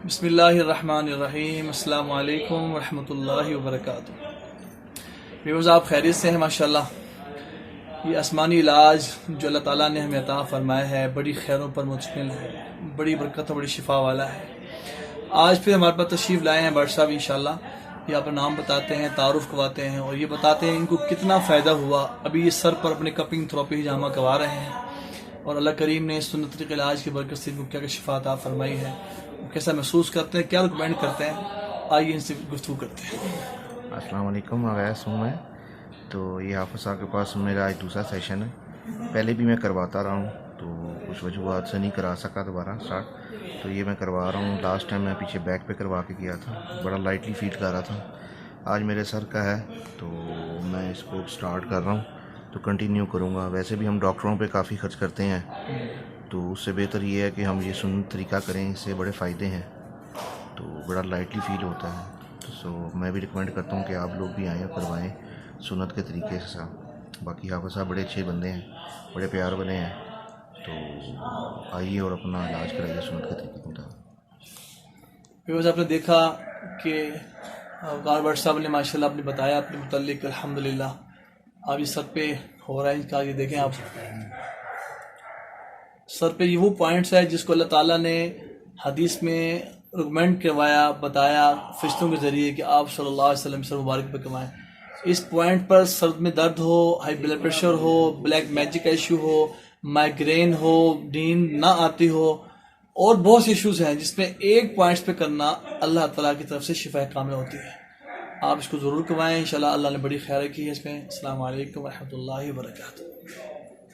बिस्मिल्लाहिर्रहमानिर्रहीम अस्सलाम वालेकुम रहमतुल्लाहि व बरकातुहू। व्यूअर्स, आप खैरियत से हैं माशाल्लाह। ये आसमानी इलाज जो अल्लाह ताला ने हमें अता फ़रमाया है बड़ी खैरों पर मुश्तमिल है, बड़ी बरकत और बड़ी शिफा वाला है। आज फिर हमारे पास तशरीफ़ लाए हैं बट साहब इंशाल्लाह। ये अपना नाम बताते हैं, तारुफ करवाते हैं और ये बताते हैं इनको कितना फ़ायदा हुआ। अभी ये सर पर अपने कपिंग थेरेपी हिजामा करवा रहे हैं और अल्लाह करीम ने सुन्नत तरीक़े इलाज की बरकत से इनको क्या क्या शिफा अता फ़रमाई है, कैसा महसूस करते हैं, क्या रिकमेंड करते हैं। आइए इनसे गुफ्तगू करते हैं। अस्सलाम वालेकुम, अवैस हूँ मैं। तो ये हाफ़िज़ साहब के पास मेरा आज दूसरा सेशन है। पहले भी मैं करवाता रहा हूँ, तो कुछ वजूहात से नहीं करा सका दोबारा स्टार्ट। तो ये मैं करवा रहा हूँ। लास्ट टाइम मैं पीछे बैक पे करवा के किया था, बड़ा लाइटली फील कर रहा था। आज मेरे सर का है तो मैं इसको स्टार्ट कर रहा हूँ, तो कंटिन्यू करूँगा। वैसे भी हम डॉक्टरों पे काफ़ी खर्च करते हैं, तो उससे बेहतर ये है कि हम ये सुन्नत तरीका करें, इससे बड़े फ़ायदे हैं। तो बड़ा लाइटली फील होता है। तो मैं भी रिकमेंड करता हूँ कि आप लोग भी आएँ और करवाएँ सुन्नत के तरीके से साहब। बाकी हाफ़िज़ साहब बड़े अच्छे बंदे हैं, बड़े प्यार वाले हैं। तो आइए और अपना इलाज कराइए सुन्नत के तरीके के मुताबिक। व्यूअर्स, आपने देखा कि गारबट साहब ने माशाल्लाह आपने बताया अपने मुतल्लिक अल्हम्दुलिल्लाह। अब ये सर पे हो रहा है इनका, ये देखें आप सर पे ये वो पॉइंट्स है जिसको अल्लाह ताला ने हदीस में रिकमेंड करवाया, बताया फरिश्तों के ज़रिए कि आप सल्लल्लाहु अलैहि वसल्लम सर मुबारक पे कमाएं। इस पॉइंट पर सर में दर्द हो, हाई ब्लड प्रेशर हो, ब्लैक मैजिक का इशू हो, माइग्रेन हो, नींद ना आती हो और बहुत से इश्यूज हैं जिसमें एक पॉइंट्स पे करना अल्लाह ताला की तरफ से शिफा कामिल होती है। आप इसको ज़रूर करवाएं, इंशाल्लाह अल्लाह ने बड़ी खैर की है इसमें। अस्सलाम वालेकुम रहमतुल्लाहि व बरकातुहू।